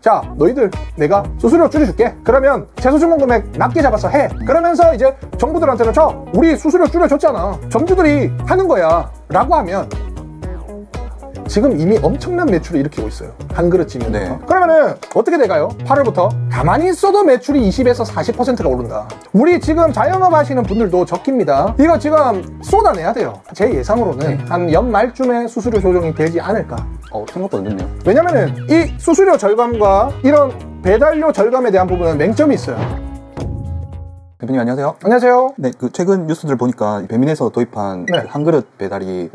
자, 너희들 내가 수수료 줄여줄게. 그러면 채소 주문 금액 낮게 잡아서 해. 그러면서 이제 정부들한테는 우리 수수료 줄여줬잖아, 점주들이 하는 거야 라고 하면 지금 이미 엄청난 매출을 일으키고 있어요, 한 그릇쯤이면. 네. 그러면은 어떻게 돼가요? 8월부터 가만히 있어도 매출이 20에서 40%가 오른다. 우리 지금 자영업 하시는 분들도 적깁니다. 이거 지금 쏟아내야 돼요. 제 예상으로는 한 연말쯤에 수수료 조정이 되지 않을까. 생각보다 늦네요. 왜냐면은 이 수수료 절감과 이런 배달료 절감에 대한 부분은 맹점이 있어요. 대표님 안녕하세요. 안녕하세요. 네, 최근 뉴스들 보니까 배민에서 도입한 네. 한 그릇 배달이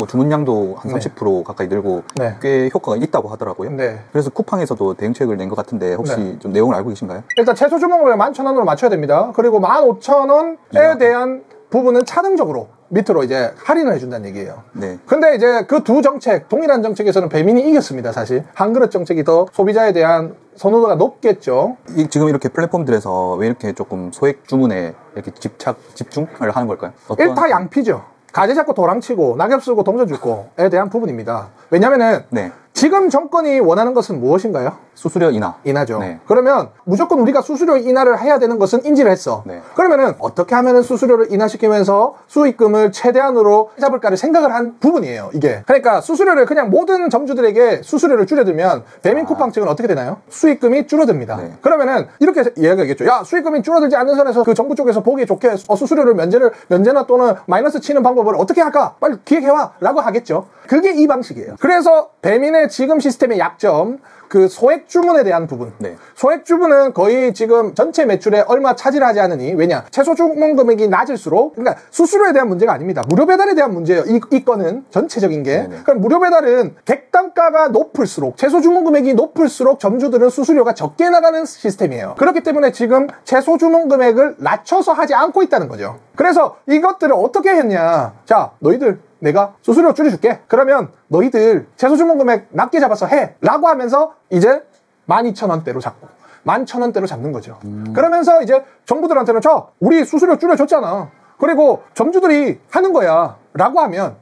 주문량도 한 30% 가까이 늘고 꽤 효과가 있다고 하더라고요. 네. 그래서 쿠팡에서도 대응책을 낸 것 같은데 혹시 좀 내용을 알고 계신가요? 일단 채소 주문금을 11,000원으로 맞춰야 됩니다. 그리고 15,000원에 대한 부분은 차등적으로 밑으로 이제 할인을 해준다는 얘기예요. 네. 근데 이제 그 두 정책, 동일한 정책에서는 배민이 이겼습니다, 사실. 한 그릇 정책이 더 소비자에 대한 선호도가 높겠죠. 지금 이렇게 플랫폼들에서 왜 이렇게 조금 소액 주문에 이렇게 집중을 하는 걸까요? 일타양피죠. 가재 잡고 도랑치고 낙엽 쓰고 동전 줄고에 대한 부분입니다. 왜냐면은 지금 정권이 원하는 것은 무엇인가요? 수수료 인하죠. 네. 그러면 무조건 우리가 수수료 인하를 해야 되는 것은 인지를 했어. 네. 그러면은 어떻게 하면은 수수료를 인하시키면서 수익금을 최대한으로 잡을까를 생각을 한 부분이에요, 이게. 그러니까 수수료를 그냥 모든 점주들에게 수수료를 줄여들면 배민 쿠팡 측은 어떻게 되나요? 수익금이 줄어듭니다. 네. 그러면은 이렇게 이야기하겠죠. 야, 수익금이 줄어들지 않는 선에서 그 정부 쪽에서 보기 좋게 수수료를 면제나 또는 마이너스 치는 방법을 어떻게 할까? 빨리 기획해와 라고 하겠죠. 그게 이 방식이에요. 그래서 배민의 지금 시스템의 약점, 그 소액 주문에 대한 부분. 소액 주문은 거의 지금 전체 매출에 얼마 차지하지 않으니, 왜냐? 채소 주문 금액이 낮을수록, 그러니까 수수료에 대한 문제가 아닙니다. 무료 배달에 대한 문제예요. 이 건은 전체적인 게. 그럼 무료 배달은 객단가가 높을수록, 채소 주문 금액이 높을수록 점주들은 수수료가 적게 나가는 시스템이에요. 그렇기 때문에 지금 채소 주문 금액을 낮춰서 하지 않고 있다는 거죠. 그래서 이것들을 어떻게 했냐? 자, 너희들 내가 수수료 줄여줄게. 그러면 너희들 채소 주문 금액 낮게 잡아서 해 라고 하면서 이제 12,000원대로 잡고 11,000원대로 잡는 거죠. 그러면서 이제 정부들한테는 우리 수수료 줄여줬잖아, 그리고 점주들이 하는 거야 라고 하면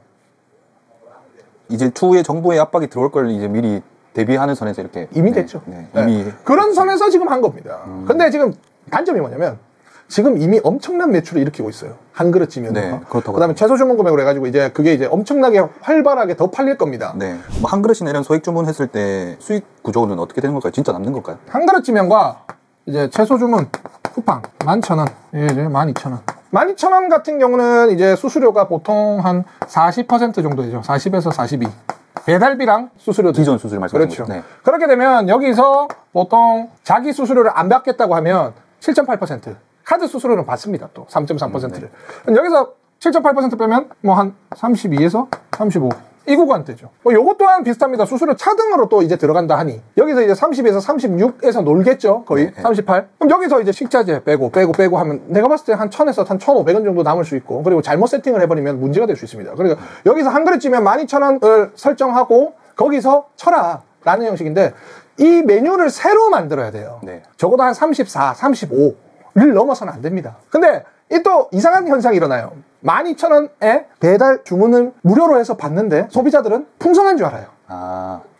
이제 추후에 정부의 압박이 들어올 걸 이제 미리 대비하는 선에서 이렇게 이미 됐죠. 이미 그런 선에서 지금 한 겁니다. 근데 지금 단점이 뭐냐면 지금 이미 엄청난 매출을 일으키고 있어요, 한 그릇쯤이면. 그다음에 채소 주문 금액으로 해가지고 이제 그게 이제 엄청나게 활발하게 더 팔릴 겁니다. 뭐 한 그릇이나 이런 소액 주문했을 때 수익 구조는 어떻게 되는 걸까요? 진짜 남는 걸까요? 한 그릇쯤면과 이제 채소 주문 쿠팡 11,000원, 이제 12,000원. 12,000원 같은 경우는 이제 수수료가 보통 한 40% 정도 되죠. 40에서 42. 배달비랑 수수료. 기존 수수료 말씀하시는 거죠. 거죠. 그렇게 되면 여기서 보통 자기 수수료를 안 받겠다고 하면 7.8%. 카드 수수료는 받습니다, 또 3.3%를. 여기서 7.8% 빼면 뭐 한 32에서 35 이 구간대죠. 요것 또한 비슷합니다. 수수료 차등으로 또 이제 들어간다 하니 여기서 이제 30에서 36에서 놀겠죠, 거의. 38. 그럼 여기서 이제 식자재 빼고 하면 내가 봤을 때 한 1,000에서 한 1,500원 정도 남을 수 있고, 그리고 잘못 세팅을 해버리면 문제가 될 수 있습니다. 그러니까 여기서 한 그릇쯤에 12,000원을 설정하고 거기서 쳐라 라는 형식인데, 이 메뉴를 새로 만들어야 돼요. 적어도 한 34, 35를 넘어서는 안 됩니다. 근데 이 또 이상한 현상이 일어나요. 12,000원에 배달 주문을 무료로 해서 받는데 소비자들은 풍성한 줄 알아요.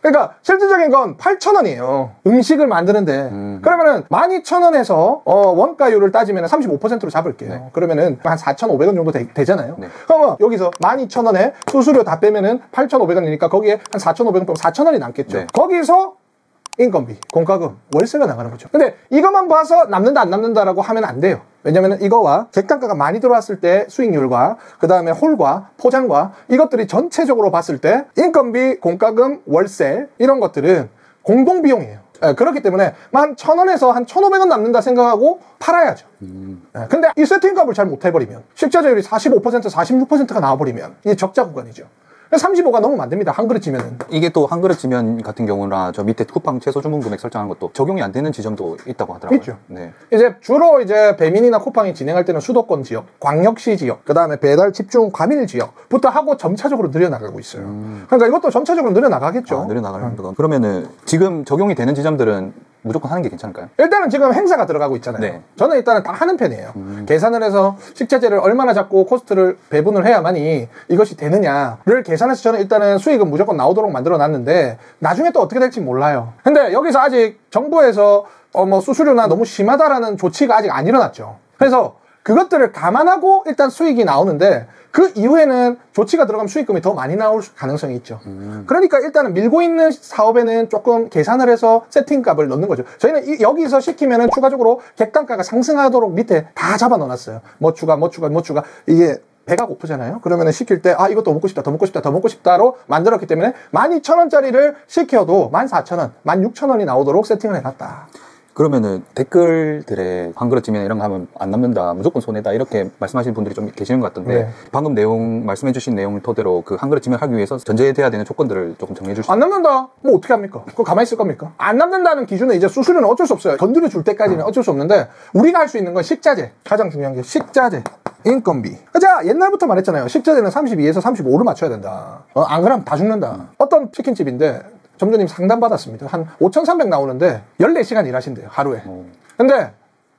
그러니까 실질적인 건 8,000원이에요. 음식을 만드는데. 그러면은 12,000원에서 원가율을 따지면 35%로 잡을게요. 그러면은 한 4,500원 정도 되잖아요. 그러면 여기서 12,000원에 수수료 다 빼면은 8,500원이니까 거기에 한 4,500원 빼면 4,000원이 남겠죠. 거기서 인건비, 공과금, 월세가 나가는 거죠. 근데 이것만 봐서 남는다 안 남는다라고 하면 안 돼요. 왜냐면 이거와 객단가가 많이 들어왔을 때 수익률과 그 다음에 홀과 포장과 이것들이 전체적으로 봤을 때 인건비, 공과금, 월세 이런 것들은 공동비용이에요. 그렇기 때문에 한 1,000원에서 한 1,500원 남는다 생각하고 팔아야죠. 근데 이 세팅값을 잘 못해버리면 식자재율이 45%, 46%가 나와버리면 이게 적자 구간이죠. 35가 넘으면 안 됩니다, 한 그릇쯤면은. 이게 또 한 그릇쯤면 같은 경우나 저 밑에 쿠팡 채소 주문 금액 설정하는 것도 적용이 안 되는 지점도 있다고 하더라고요. 있죠. 이제 주로 이제 배민이나 쿠팡이 진행할 때는 수도권 지역, 광역시 지역, 그 다음에 배달 집중 과밀 지역부터 하고 점차적으로 늘려나가고 있어요. 그러니까 이것도 점차적으로 늘려나가겠죠. 늘려나가는 거. 그러면은 지금 적용이 되는 지점들은 무조건 하는 게 괜찮을까요? 일단은 지금 행사가 들어가고 있잖아요. 네. 저는 일단은 다 하는 편이에요. 계산을 해서 식자재를 얼마나 잡고 코스트를 배분을 해야만이 이것이 되느냐를 계산해서 저는 일단은 수익은 무조건 나오도록 만들어 놨는데 나중에 또 어떻게 될지 몰라요. 근데 여기서 아직 정부에서 뭐 수수료나 너무 심하다라는 조치가 아직 안 일어났죠. 그래서 그것들을 감안하고 일단 수익이 나오는데 그 이후에는 조치가 들어가면 수익금이 더 많이 나올 가능성이 있죠. 그러니까 일단은 밀고 있는 사업에는 조금 계산을 해서 세팅값을 넣는 거죠. 저희는 여기서 시키면은 추가적으로 객단가가 상승하도록 밑에 다 잡아 넣어놨어요. 뭐 추가 이게 배가 고프잖아요. 그러면은 시킬 때 이것 더 먹고 싶다 더 먹고 싶다로 만들었기 때문에 12,000원짜리를 시켜도 14,000원 16,000원이 나오도록 세팅을 해놨다. 그러면은 댓글들에 한 그릇 찌면 이런 거 하면 안 남는다, 무조건 손해다, 이렇게 말씀하시는 분들이 좀 계시는 것 같던데, 네. 방금 말씀해주신 내용을 토대로 그 한 그릇 찌면 하기 위해서 전제돼야 되는 조건들을 조금 정리해 주시죠. 안 남는다? 뭐 어떻게 합니까? 그거 가만히 있을 겁니까? 안 남는다는 기준은 이제 수수료는 어쩔 수 없어요. 건드려 줄 때까지는 어쩔 수 없는데, 우리가 할 수 있는 건 식자재. 가장 중요한 게 식자재. 인건비. 자, 옛날부터 말했잖아요. 식자재는 32에서 35를 맞춰야 된다. 안 그러면 다 죽는다. 어떤 치킨집인데, 점주님 상담 받았습니다. 한 5,300 나오는데 14시간 일하신대요, 하루에. 근데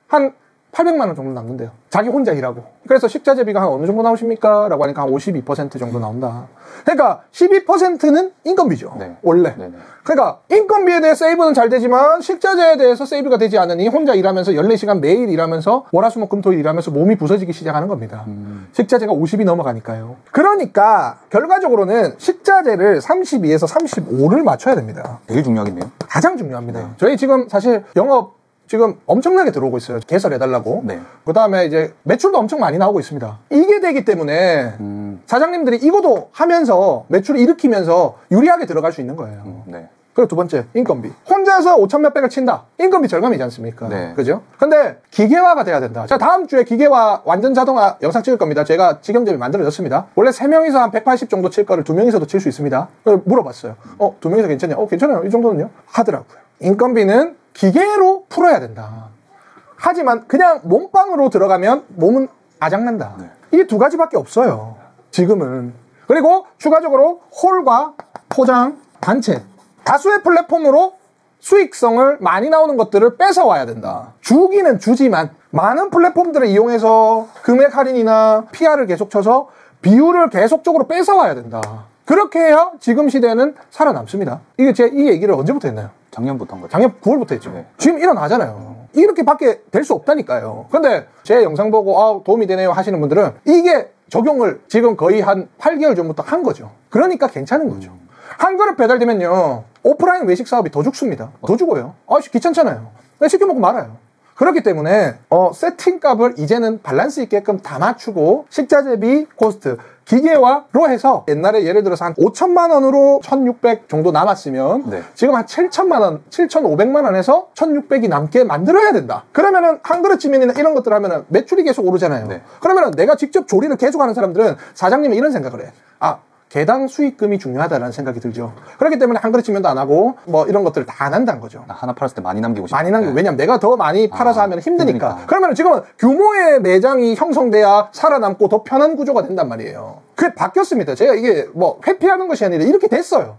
한 800만 원 정도 남는데요. 자기 혼자 일하고. 그래서 식자재비가 한 어느 정도 나오십니까? 라고 하니까 한 52% 정도 나온다. 그러니까 12%는 인건비죠. 네. 원래. 네네. 그러니까 인건비에 대해 세이브는 잘 되지만 식자재에 대해서 세이브가 되지 않으니 혼자 일하면서 14시간 매일 일하면서 월화수목금토일 일하면서 몸이 부서지기 시작하는 겁니다. 식자재가 50이 넘어가니까요. 그러니까 결과적으로는 식자재를 32에서 35를 맞춰야 됩니다. 되게 중요하겠네요. 가장 중요합니다. 저희 지금 사실 영업 지금 엄청나게 들어오고 있어요. 개설해달라고. 네. 그 다음에 이제 매출도 엄청 많이 나오고 있습니다. 이게 되기 때문에 사장님들이 이거도 하면서 매출을 일으키면서 유리하게 들어갈 수 있는 거예요. 네. 그리고 두 번째, 인건비. 혼자서 5천 몇백을 친다. 인건비 절감이지 않습니까? 네. 그죠? 근데 기계화가 돼야 된다. 자, 다음 주에 기계화 완전 자동화 영상 찍을 겁니다. 제가 직영점이 만들어졌습니다. 원래 3명이서 한 180 정도 칠 거를 2명이서도 칠 수 있습니다. 물어봤어요. 2명이서 괜찮냐? 괜찮아요. 이 정도는요? 하더라고요. 인건비는 기계로 풀어야 된다. 하지만 그냥 몸빵으로 들어가면 몸은 아작난다. 네. 이게 두 가지밖에 없어요. 지금은. 그리고 추가적으로 홀과 포장, 단체. 다수의 플랫폼으로 수익성을 많이 나오는 것들을 뺏어와야 된다. 주기는 주지만 많은 플랫폼들을 이용해서 금액 할인이나 PR을 계속 쳐서 비율을 계속적으로 뺏어와야 된다. 그렇게 해야 지금 시대는 살아남습니다. 이게 제가 이 얘기를 언제부터 했나요? 작년부터 한 거죠. 작년 9월부터 했죠. 네. 지금 일어나잖아요. 이렇게밖에 될 수 없다니까요. 근데 제 영상 보고 도움이 되네요 하시는 분들은 이게 적용을 지금 거의 한 8개월 전부터 한 거죠. 그러니까 괜찮은 거죠. 한 그릇 배달되면요, 오프라인 외식 사업이 더 죽습니다. 더 죽어요. 귀찮잖아요. 시켜 먹고 말아요. 그렇기 때문에 세팅값을 이제는 밸런스 있게끔 다 맞추고 식자재비 코스트 기계화로 해서 옛날에 예를 들어서 한 5천만 원으로 1,600 정도 남았으면 네. 지금 한 7천만 원, 7,500만 원에서 1,600이 남게 만들어야 된다. 그러면은 한 그릇쯤이나 이런 것들 하면은 매출이 계속 오르잖아요. 네. 그러면은 내가 직접 조리를 계속 하는 사람들은 사장님이 이런 생각을 해. 개당 수익금이 중요하다는 생각이 들죠. 그렇기 때문에 한 그릇치면도 안 하고 뭐 이런 것들을 다 안 한다는 거죠. 하나 팔았을 때 많이 남기고 싶어요. 많이 남기고. 왜냐면 내가 더 많이 팔아서 하면 힘드니까. 힘드니까. 그러면 지금은 규모의 매장이 형성돼야 살아남고 더 편한 구조가 된단 말이에요. 그게 바뀌었습니다. 제가 이게 뭐 회피하는 것이 아니라 이렇게 됐어요.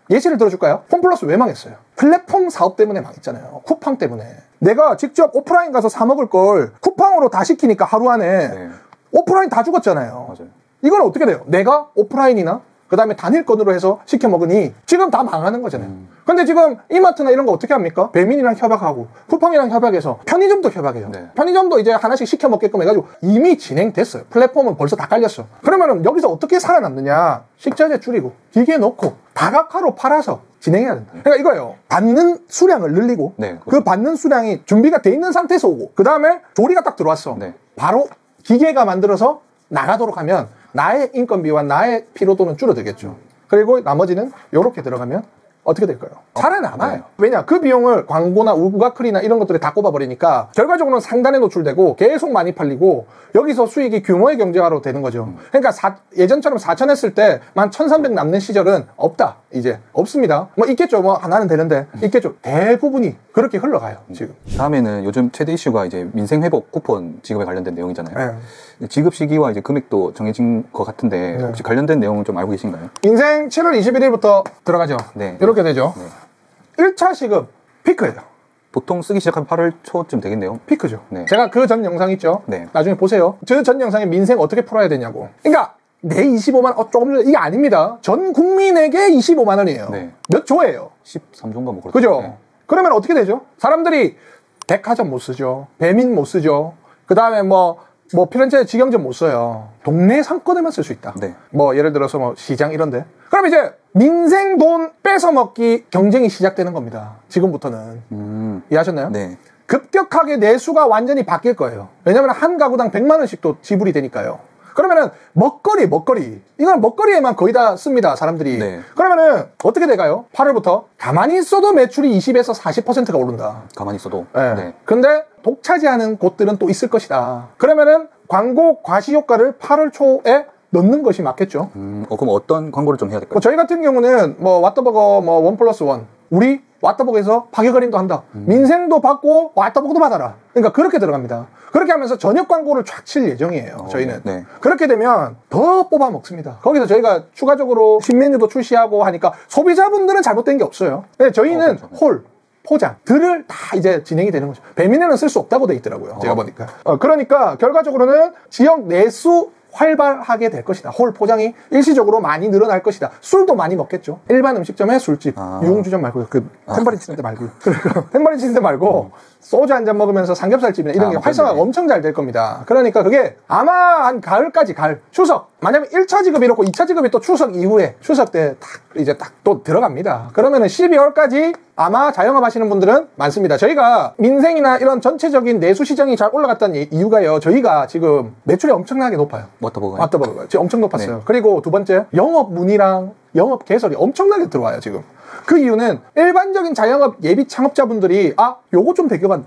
예시를 들어줄까요? 홈플러스 왜 망했어요? 플랫폼 사업 때문에 망했잖아요. 쿠팡 때문에. 내가 직접 오프라인 가서 사 먹을 걸 쿠팡으로 다 시키니까 하루 안에 네. 오프라인 다 죽었잖아요. 맞아요. 이건 어떻게 돼요? 내가 오프라인이나 그 다음에 단일건으로 해서 시켜 먹으니 지금 다 망하는 거잖아요. 근데 지금 이마트나 이런 거 어떻게 합니까? 배민이랑 협약하고 쿠팡이랑 협약해서 편의점도 협약해요. 네. 편의점도 이제 하나씩 시켜 먹게끔 해가지고 이미 진행됐어요. 플랫폼은 벌써 다 깔렸어. 그러면은 여기서 어떻게 살아남느냐? 식자재 줄이고 기계 넣고 다각화로 팔아서 진행해야 된다. 그러니까 이거예요. 받는 수량을 늘리고 네, 그 받는 수량이 준비가 돼 있는 상태에서 오고 그 다음에 조리가 딱 들어왔어. 네. 바로 기계가 만들어서 나가도록 하면 나의 인건비와 나의 피로도는 줄어들겠죠. 그리고 나머지는 이렇게 들어가면 어떻게 될까요? 살아남아요. 네. 왜냐? 그 비용을 광고나 우가클이나 이런 것들에 다 꼽아버리니까 결과적으로는 상단에 노출되고 계속 많이 팔리고 여기서 수익이 규모의 경제화로 되는 거죠. 그러니까 예전처럼 4천 했을 때만 1,300 남는 시절은 없다. 이제 없습니다. 뭐 있겠죠. 뭐 하나는 되는데 있겠죠. 대부분이 그렇게 흘러가요. 지금. 다음에는 요즘 최대 이슈가 이제 민생회복 쿠폰 지급에 관련된 내용이잖아요. 네. 지급 시기와 이제 금액도 정해진 것 같은데 네. 혹시 관련된 내용은 좀 알고 계신가요? 인생 7월 21일부터 들어가죠. 네. 이렇게 되죠. 네. 1차 시급 피크예요. 보통 쓰기 시작한 8월 초쯤 되겠네요. 피크죠. 네. 제가 그 전 영상 있죠. 네. 나중에 보세요. 저 전 영상에 민생 어떻게 풀어야 되냐고. 그러니까 내 25만 조금 전에 이게 아닙니다. 전 국민에게 25만 원이에요. 네. 몇 조예요? 13조인가 뭐 그렇죠. 그죠? 네. 그러면 어떻게 되죠? 사람들이 백화점 못 쓰죠. 배민 못 쓰죠. 그 다음에 뭐 피렌체 직영점 못 써요. 동네 상권에만 쓸 수 있다. 네. 뭐 예를 들어서 뭐 시장 이런데. 그럼 이제 민생 돈 뺏어먹기 경쟁이 시작되는 겁니다. 지금부터는. 이해하셨나요? 네. 급격하게 내수가 완전히 바뀔 거예요. 왜냐면 한 가구당 100만 원씩 또 지불이 되니까요. 그러면은 먹거리 이건 먹거리에만 거의 다 씁니다, 사람들이. 네. 그러면은 어떻게 돼가요? 8월부터 가만히 있어도 매출이 20에서 40%가 오른다. 가만히 있어도. 네. 네. 근데 독차지하는 곳들은 또 있을 것이다. 그러면은 광고 과시 효과를 8월 초에 넣는 것이 맞겠죠. 그럼 어떤 광고를 좀 해야 될까요? 뭐 저희 같은 경우는 뭐 왓더버거 뭐 1+1 우리 왓더버거에서 파격 할인도 한다. 민생도 받고 왓더버거도 받아라. 그러니까 그렇게 들어갑니다. 그렇게 하면서 저녁 광고를 쫙 칠 예정이에요. 저희는. 네. 그렇게 되면 더 뽑아 먹습니다. 거기서 저희가 추가적으로 신메뉴도 출시하고 하니까 소비자분들은 잘못된 게 없어요. 근데 저희는 홀, 포장들을 다 이제 진행이 되는 거죠. 배민에는 쓸 수 없다고 돼 있더라고요. 제가 보니까. 그러니까 결과적으로는 지역 내수 활발하게 될 것이다. 홀 포장이 일시적으로 많이 늘어날 것이다. 술도 많이 먹겠죠. 일반 음식점에 술집, 유흥주점 말고요. 템버린 치는 데 말고요. 그러니까 템버린 치는 데 말고 소주 한 잔 먹으면서 삼겹살집이나 이런 게 활성화가 엄청 잘 될 겁니다. 그러니까 그게 아마 한 가을까지 추석. 만약에 1차 지급이 이렇고 2차 지급이 또 추석 이후에 추석 때 이제 딱 또 들어갑니다. 그러면은 12월까지 아마 자영업 하시는 분들은 많습니다. 저희가 민생이나 이런 전체적인 내수 시장이 잘 올라갔다는 이유가요. 저희가 지금 매출이 엄청나게 높아요. 왓더버거가 지금 엄청 높았어요. 네. 그리고 두 번째, 영업 문의랑 영업 개설이 엄청나게 들어와요, 지금. 그 이유는 일반적인 자영업 예비 창업자분들이 요거 좀 배겨갔네.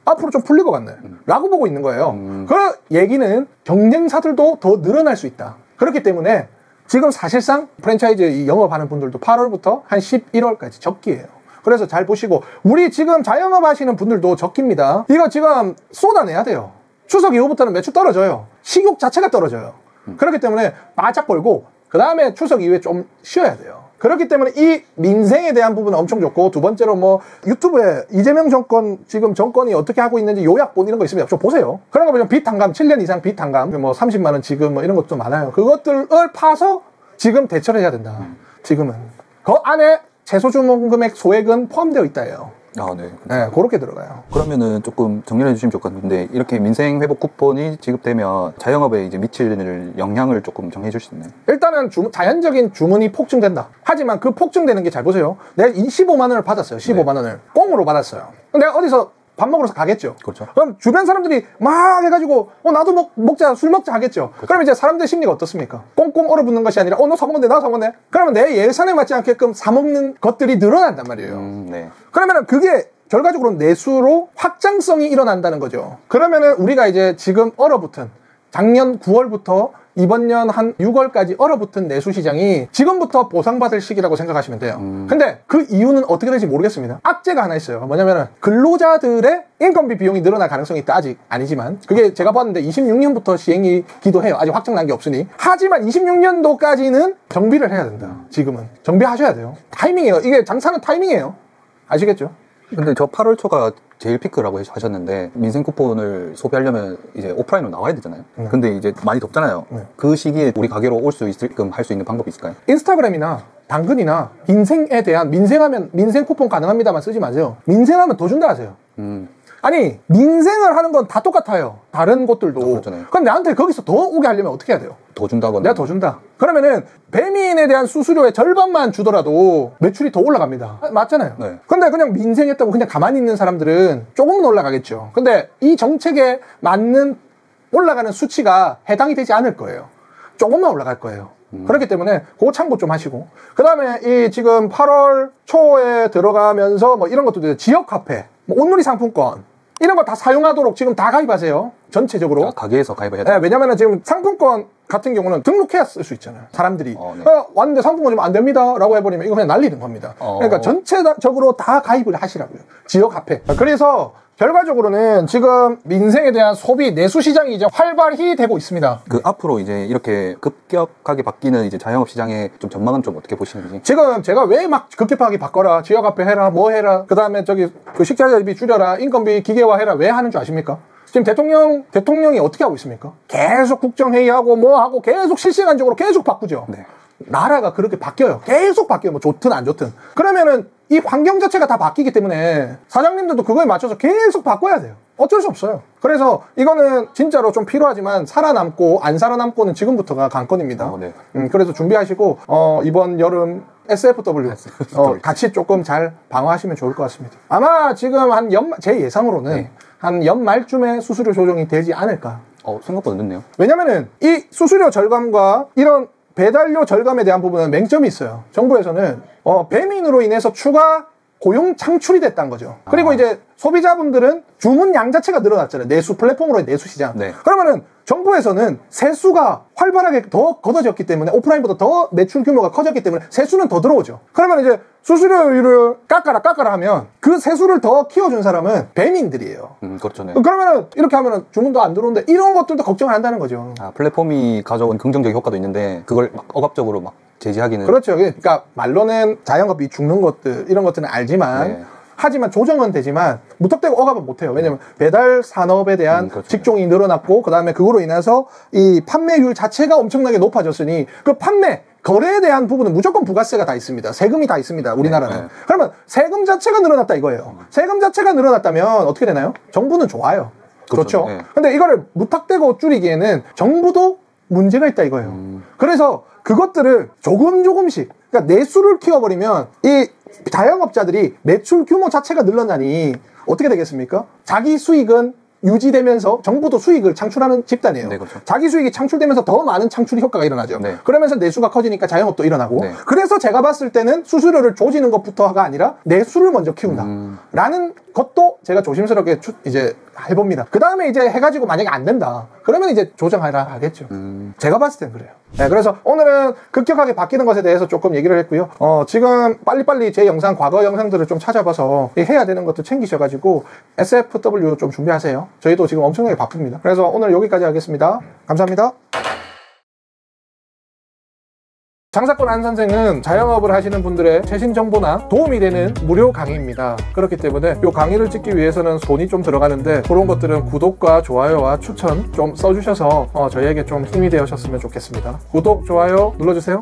앞으로 좀 풀릴 것 같네. 라고 보고 있는 거예요. 그 얘기는 경쟁사들도 더 늘어날 수 있다. 그렇기 때문에 지금 사실상 프랜차이즈 영업하는 분들도 8월부터 한 11월까지 적기예요. 그래서 잘 보시고 우리 지금 자영업 하시는 분들도 적기입니다. 이거 지금 쏟아내야 돼요. 추석 이후부터는 매출 떨어져요. 식욕 자체가 떨어져요. 그렇기 때문에 바짝 벌고 그 다음에 추석 이후에 좀 쉬어야 돼요. 그렇기 때문에 이 민생에 대한 부분은 엄청 좋고 두 번째로 뭐 유튜브에 이재명 정권 지금 정권이 어떻게 하고 있는지 요약본 이런 거 있으면 좀 보세요. 그런 거 보면 빚 탕감 7년 이상 빚 탕감 뭐 30만 원 지금 뭐 이런 것도 많아요. 그것들을 파서 지금 대처를 해야 된다. 지금은 그 안에 최소 주문 금액 소액은 포함되어 있다예요. 네. 네, 그렇게 들어가요. 그러면은 조금 정리해 주시면 좋을 것 같은데 이렇게 민생 회복 쿠폰이 지급되면 자영업에 이제 미칠 영향을 조금 정해 주실 수 있나요? 일단은 자연적인 주문이 폭증된다. 하지만 그 폭증되는 게 잘 보세요. 내가 25만 원을 받았어요. 15만 원을 꽁으로 받았어요. 내가 어디서 밥 먹으러 가겠죠. 그렇죠. 그럼 주변 사람들이 막 해가지고 나도 먹자 술 먹자 하겠죠. 그렇죠. 그럼 이제 사람들 심리가 어떻습니까? 꽁꽁 얼어붙는 것이 아니라 너 사먹는데 나 사먹네. 그러면 내 예산에 맞지 않게끔 사먹는 것들이 늘어난단 말이에요. 네. 그러면은 그게 결과적으로 내수로 확장성이 일어난다는 거죠. 그러면은 우리가 이제 지금 얼어붙은 작년 9월부터 이번 년 한 6월까지 얼어붙은 내수 시장이 지금부터 보상받을 시기라고 생각하시면 돼요. 근데 그 이유는 어떻게 될지 모르겠습니다. 악재가 하나 있어요. 뭐냐면은 근로자들의 인건비 비용이 늘어날 가능성이 있다. 아직 아니지만 그게 제가 봤는데 26년부터 시행이기도 해요. 아직 확정난 게 없으니. 하지만 26년도까지는 정비를 해야 된다. 지금은 정비하셔야 돼요. 타이밍이에요. 이게 장사는 타이밍이에요. 아시겠죠? 근데 저 8월 초가 제일 피크라고 하셨는데 민생 쿠폰을 소비하려면 이제 오프라인으로 나와야 되잖아요. 근데 이제 많이 덥잖아요. 그 시기에 우리 가게로 올 수 있게끔 할 수 있는 방법이 있을까요? 인스타그램이나 당근이나 민생에 대한 민생하면 민생 쿠폰 가능합니다만 쓰지 마세요. 민생하면 더 준다 하세요. 아니 민생을 하는 건 다 똑같아요. 다른 곳들도. 그렇잖아요. 그럼 나한테 거기서 더 오게 하려면 어떻게 해야 돼요? 더 준다거나. 내가 더 준다. 그러면은 배민에 대한 수수료의 절반만 주더라도 매출이 더 올라갑니다. 맞잖아요. 네. 근데 그냥 민생했다고 그냥 가만히 있는 사람들은 조금은 올라가겠죠. 근데 이 정책에 맞는 올라가는 수치가 해당이 되지 않을 거예요. 조금만 올라갈 거예요. 그렇기 때문에 그거 참고 좀 하시고 그 다음에 이 지금 8월 초에 들어가면서 뭐 이런 것도 지역 카페, 뭐 온누리 상품권 이런 거 다 사용하도록 지금 다 가입하세요. 전체적으로. 가게에서 가입해야 돼요? 네, 왜냐면은 지금 상품권 같은 경우는 등록해야 쓸 수 있잖아요. 사람들이 네. 왔는데 상품권 좀 안 됩니다 라고 해버리면 이거 그냥 날리는 겁니다. 그러니까 전체적으로 다 가입을 하시라고요. 지역화폐. 그래서 결과적으로는 지금 민생에 대한 소비 내수 시장이 이제 활발히 되고 있습니다. 그 앞으로 이제 이렇게 급격하게 바뀌는 이제 자영업 시장의 좀 전망은 좀 어떻게 보시는지? 지금 제가 왜 막 급격하게 바꿔라, 지역화폐 해라, 뭐 해라, 그 다음에 저기 그 식자재비 줄여라, 인건비 기계화 해라 왜 하는 줄 아십니까? 지금 대통령이 어떻게 하고 있습니까? 계속 국정회의하고 뭐 하고 계속 실시간적으로 계속 바꾸죠. 네. 나라가 그렇게 바뀌어요. 계속 바뀌어요. 뭐 좋든 안 좋든. 그러면은 이 환경 자체가 다 바뀌기 때문에 사장님들도 그거에 맞춰서 계속 바꿔야 돼요. 어쩔 수 없어요. 그래서 이거는 진짜로 좀 필요하지만 살아남고 안 살아남고는 지금부터가 관건입니다. 네. 그래서 준비하시고 이번 여름 SFW 같이 조금 잘 방어하시면 좋을 것 같습니다. 아마 지금 한 제 예상으로는 네. 한 연말쯤에 수수료 조정이 되지 않을까. 생각보다 늦네요. 왜냐면은 이 수수료 절감과 이런 배달료 절감에 대한 부분은 맹점이 있어요. 정부에서는 배민으로 인해서 추가 고용 창출이 됐다는 거죠. 그리고 이제 소비자분들은 주문량 자체가 늘어났잖아요. 내수 플랫폼으로의 내수 시장. 네. 그러면은 정부에서는 세수가 활발하게 더 걷어졌기 때문에 오프라인보다 더 매출 규모가 커졌기 때문에 세수는 더 들어오죠. 그러면 이제 수수료율을 깎아라 하면 그 세수를 더 키워준 사람은 배민들이에요. 그렇죠. 네. 그러면은 이렇게 하면은 주문도 안 들어오는데 이런 것들도 걱정을 한다는 거죠. 플랫폼이 가져온 긍정적 효과도 있는데 그걸 막 억압적으로 막 제지하기는. 그렇죠. 그러니까 말로는 자영업이 죽는 것들 이런 것들은 알지만 네. 하지만 조정은 되지만 무턱대고 억압은 못해요. 왜냐면 배달 산업에 대한 그렇죠. 직종이 늘어났고 그 다음에 그거로 인해서 이 판매율 자체가 엄청나게 높아졌으니 그 판매 거래에 대한 부분은 무조건 부가세가 다 있습니다. 세금이 다 있습니다. 우리나라는. 네. 그러면 세금 자체가 늘어났다 이거예요. 세금 자체가 늘어났다면 어떻게 되나요? 정부는 좋아요. 그렇죠. 네. 근데 이거를 무턱대고 줄이기에는 정부도 문제가 있다 이거예요. 그래서 그것들을 조금씩 그러니까 내수를 키워버리면 이 자영업자들이 매출 규모 자체가 늘어나니 어떻게 되겠습니까? 자기 수익은 유지되면서 정부도 수익을 창출하는 집단이에요. 네, 그렇죠. 자기 수익이 창출되면서 더 많은 창출 효과가 일어나죠. 네. 그러면서 내수가 커지니까 자영업도 일어나고 네. 그래서 제가 봤을 때는 수수료를 조지는 것부터가 아니라 내수를 먼저 키운다 라는 것도 제가 조심스럽게 이제 해봅니다. 그 다음에 이제 해가지고 만약에 안 된다 그러면 이제 조정하라 하겠죠. 제가 봤을 땐 그래요. 네, 그래서 오늘은 급격하게 바뀌는 것에 대해서 조금 얘기를 했고요. 지금 빨리빨리 제 과거 영상들을 좀 찾아봐서 해야 되는 것도 챙기셔가지고 SFW 좀 준비하세요. 저희도 지금 엄청나게 바쁩니다. 그래서 오늘 여기까지 하겠습니다. 감사합니다. 장사꾼 안 선생은 자영업을 하시는 분들의 최신 정보나 도움이 되는 무료 강의입니다. 그렇기 때문에 이 강의를 찍기 위해서는 돈이 좀 들어가는데 그런 것들은 구독과 좋아요와 추천 좀 써주셔서 저희에게 좀 힘이 되셨으면 좋겠습니다. 구독, 좋아요 눌러주세요.